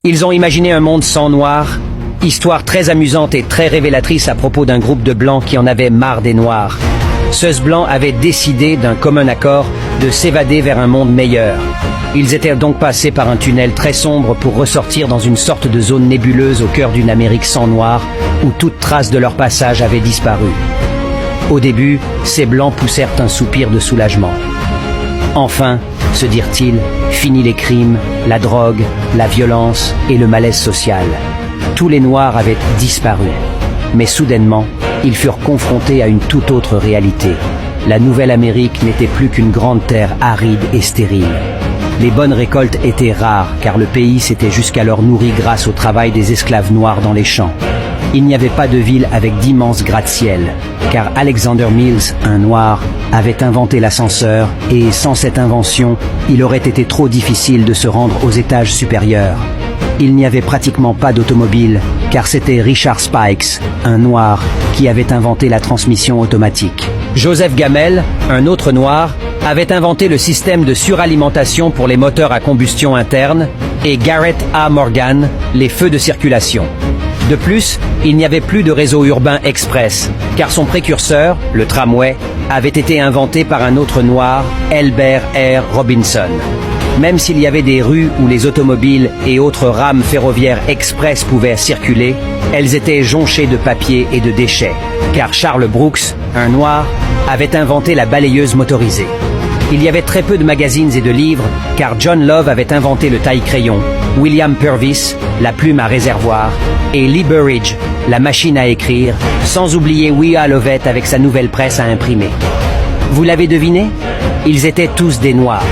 Ils ont imaginé un monde sans noirs, histoire très amusante et très révélatrice à propos d'un groupe de blancs qui en avait marre des noirs. Ceux blancs avaient décidé d'un commun accord de s'évader vers un monde meilleur. Ils étaient donc passés par un tunnel très sombre pour ressortir dans une sorte de zone nébuleuse au cœur d'une Amérique sans noirs, où toute trace de leur passage avait disparu. Au début, ces blancs poussèrent un soupir de soulagement. Enfin, se dirent-ils, fini les crimes, la drogue, la violence et le malaise social. Tous les noirs avaient disparu. Mais soudainement, ils furent confrontés à une toute autre réalité. La Nouvelle-Amérique n'était plus qu'une grande terre aride et stérile. Les bonnes récoltes étaient rares, car le pays s'était jusqu'alors nourri grâce au travail des esclaves noirs dans les champs. Il n'y avait pas de ville avec d'immenses gratte-ciel, car Alexander Mills, un noir, avait inventé l'ascenseur, et sans cette invention, il aurait été trop difficile de se rendre aux étages supérieurs. Il n'y avait pratiquement pas d'automobile, car c'était Richard Spikes, un noir, qui avait inventé la transmission automatique. Joseph Gamel, un autre noir, avait inventé le système de suralimentation pour les moteurs à combustion interne, et Garrett A. Morgan, les feux de circulation. De plus, il n'y avait plus de réseau urbain express, car son précurseur, le tramway, avait été inventé par un autre noir, Elbert R. Robinson. Même s'il y avait des rues où les automobiles et autres rames ferroviaires express pouvaient circuler, elles étaient jonchées de papier et de déchets, car Charles Brooks, un noir, avait inventé la balayeuse motorisée. Il y avait très peu de magazines et de livres, car John Love avait inventé le taille-crayon, William Purvis, la plume à réservoir, et Lee Burridge, la machine à écrire, sans oublier Willa Lovett avec sa nouvelle presse à imprimer. Vous l'avez deviné? Ils étaient tous des Noirs.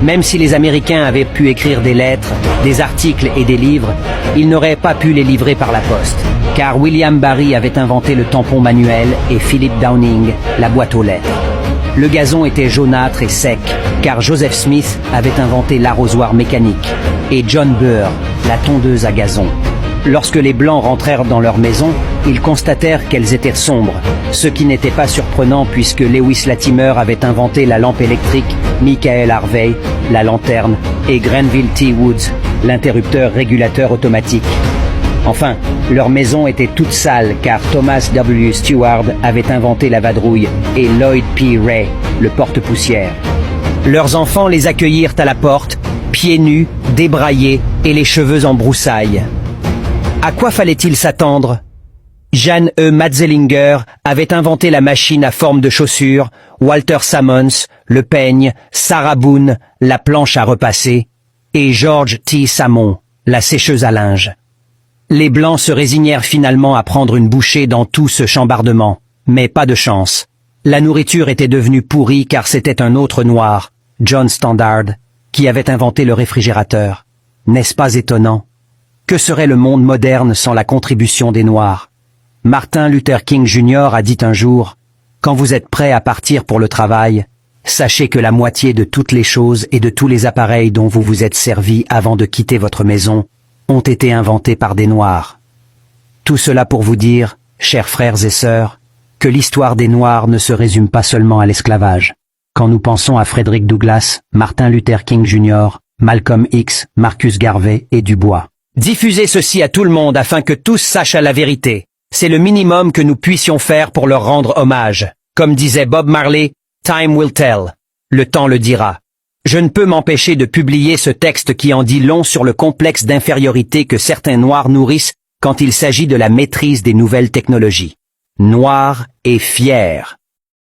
Même si les Américains avaient pu écrire des lettres, des articles et des livres, ils n'auraient pas pu les livrer par la poste, car William Barry avait inventé le tampon manuel et Philip Downing la boîte aux lettres. Le gazon était jaunâtre et sec, car Joseph Smith avait inventé l'arrosoir mécanique, et John Burr, la tondeuse à gazon. Lorsque les Blancs rentrèrent dans leur maison, ils constatèrent qu'elles étaient sombres, ce qui n'était pas surprenant puisque Lewis Latimer avait inventé la lampe électrique, Michael Harvey, la lanterne, et Grenville T. Woods, l'interrupteur régulateur automatique. Enfin, leur maison était toute sale car Thomas W. Stewart avait inventé la vadrouille et Lloyd P. Ray, le porte-poussière. Leurs enfants les accueillirent à la porte, pieds nus, débraillés et les cheveux en broussailles. À quoi fallait-il s'attendre? Jeanne E. Matzelinger avait inventé la machine à forme de chaussure, Walter Sammons, le peigne, Sarah Boone, la planche à repasser, et George T. Samon, la sécheuse à linge. Les Blancs se résignèrent finalement à prendre une bouchée dans tout ce chambardement, mais pas de chance. La nourriture était devenue pourrie car c'était un autre noir, John Standard, qui avait inventé le réfrigérateur. N'est-ce pas étonnant? Que serait le monde moderne sans la contribution des Noirs? Martin Luther King Jr. a dit un jour, « Quand vous êtes prêt à partir pour le travail, sachez que la moitié de toutes les choses et de tous les appareils dont vous vous êtes servi avant de quitter votre maison ont été inventés par des Noirs. » Tout cela pour vous dire, chers frères et sœurs, que l'histoire des Noirs ne se résume pas seulement à l'esclavage. Quand nous pensons à Frederick Douglass, Martin Luther King Jr., Malcolm X, Marcus Garvey et Dubois. Diffusez ceci à tout le monde afin que tous sachent la vérité. C'est le minimum que nous puissions faire pour leur rendre hommage. Comme disait Bob Marley, « Time will tell ». Le temps le dira. Je ne peux m'empêcher de publier ce texte qui en dit long sur le complexe d'infériorité que certains Noirs nourrissent quand il s'agit de la maîtrise des nouvelles technologies. Noirs et fiers.